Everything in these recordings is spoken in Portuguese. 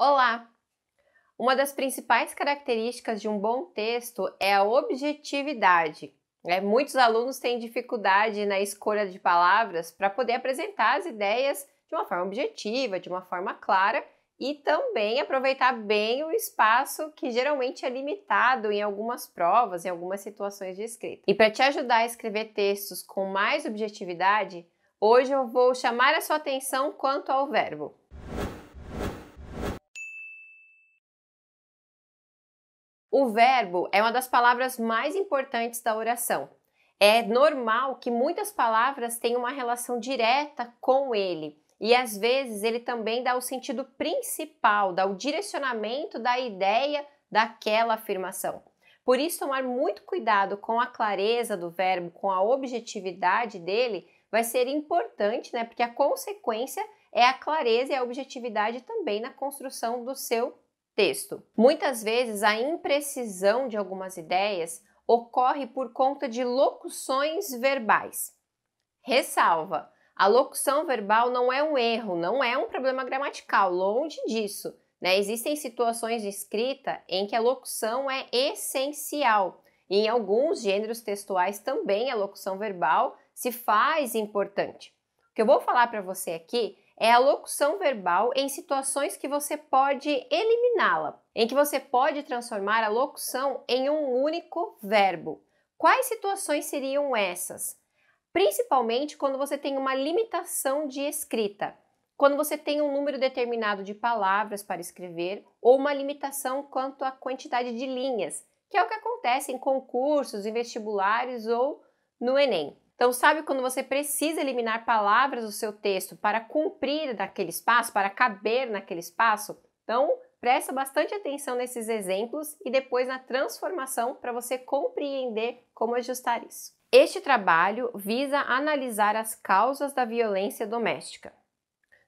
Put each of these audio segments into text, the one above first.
Olá! Uma das principais características de um bom texto é a objetividade. Muitos alunos têm dificuldade na escolha de palavras para poder apresentar as ideias de uma forma objetiva, de uma forma clara e também aproveitar bem o espaço que geralmente é limitado em algumas provas, em algumas situações de escrita. E para te ajudar a escrever textos com mais objetividade, hoje eu vou chamar a sua atenção quanto ao verbo. O verbo é uma das palavras mais importantes da oração. É normal que muitas palavras tenham uma relação direta com ele e às vezes ele também dá o sentido principal, dá o direcionamento da ideia daquela afirmação. Por isso, tomar muito cuidado com a clareza do verbo, com a objetividade dele, vai ser importante, porque a consequência é a clareza e a objetividade também na construção do seu texto. Muitas vezes a imprecisão de algumas ideias ocorre por conta de locuções verbais. Ressalva: a locução verbal não é um erro, não é um problema gramatical, longe disso. Existem situações de escrita em que a locução é essencial. E em alguns gêneros textuais também a locução verbal se faz importante. O que eu vou falar para você aqui é a locução verbal em situações que você pode eliminá-la, em que você pode transformar a locução em um único verbo. Quais situações seriam essas? Principalmente quando você tem uma limitação de escrita, quando você tem um número determinado de palavras para escrever ou uma limitação quanto à quantidade de linhas, que é o que acontece em concursos, em vestibulares ou no Enem. Então, sabe quando você precisa eliminar palavras do seu texto para cumprir naquele espaço, para caber naquele espaço? Então, presta bastante atenção nesses exemplos e depois na transformação para você compreender como ajustar isso. Este trabalho visa analisar as causas da violência doméstica.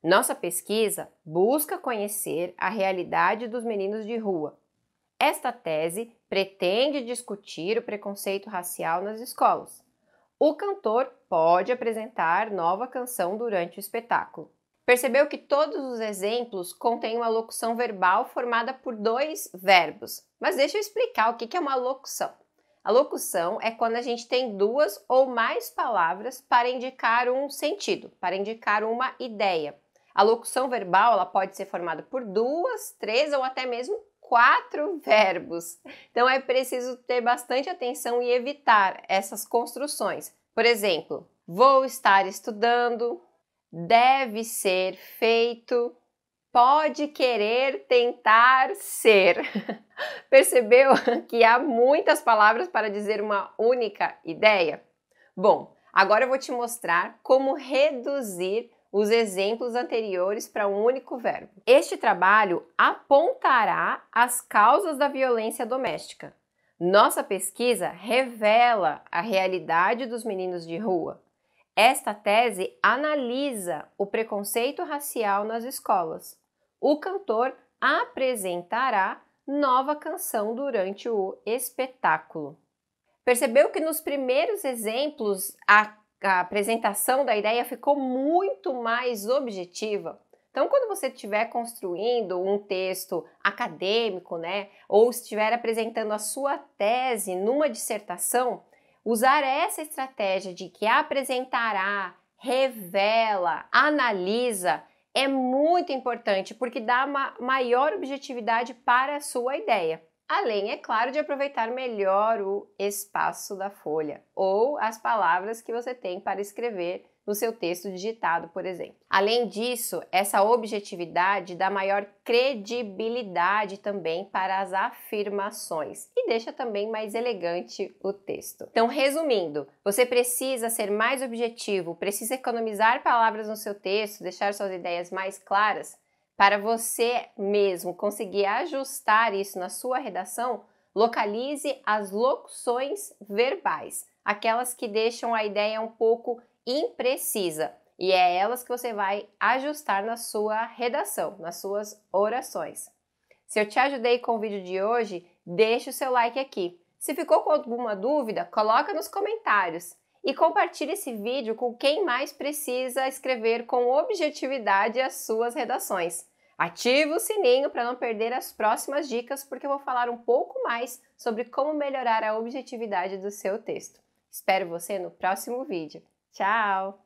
Nossa pesquisa busca conhecer a realidade dos meninos de rua. Esta tese pretende discutir o preconceito racial nas escolas. O cantor pode apresentar nova canção durante o espetáculo. Percebeu que todos os exemplos contêm uma locução verbal formada por dois verbos. Mas deixa eu explicar o que é uma locução. A locução é quando a gente tem duas ou mais palavras para indicar um sentido, para indicar uma ideia. A locução verbal ela pode ser formada por duas, três ou até mesmo 4 verbos. Então é preciso ter bastante atenção e evitar essas construções. Por exemplo, vou estar estudando, deve ser feito, pode querer tentar ser. Percebeu que há muitas palavras para dizer uma única ideia? Bom, agora eu vou te mostrar como reduzir os exemplos anteriores para um único verbo. Este trabalho apontará as causas da violência doméstica. Nossa pesquisa revela a realidade dos meninos de rua. Esta tese analisa o preconceito racial nas escolas. O cantor apresentará nova canção durante o espetáculo. Percebeu que nos primeiros exemplos a apresentação da ideia ficou muito mais objetiva? Então, quando você estiver construindo um texto acadêmico, ou estiver apresentando a sua tese numa dissertação, usar essa estratégia de que apresentará, revela, analisa, é muito importante porque dá uma maior objetividade para a sua ideia. Além, é claro, de aproveitar melhor o espaço da folha ou as palavras que você tem para escrever no seu texto digitado, por exemplo. Além disso, essa objetividade dá maior credibilidade também para as afirmações e deixa também mais elegante o texto. Então, resumindo, você precisa ser mais objetivo, precisa economizar palavras no seu texto, deixar suas ideias mais claras. Para você mesmo conseguir ajustar isso na sua redação, localize as locuções verbais, aquelas que deixam a ideia um pouco imprecisa, e é elas que você vai ajustar na sua redação, nas suas orações. Se eu te ajudei com o vídeo de hoje, deixa o seu like aqui. Se ficou com alguma dúvida, coloca nos comentários. E compartilhe esse vídeo com quem mais precisa escrever com objetividade as suas redações. Ativa o sininho para não perder as próximas dicas, porque eu vou falar um pouco mais sobre como melhorar a objetividade do seu texto. Espero você no próximo vídeo. Tchau!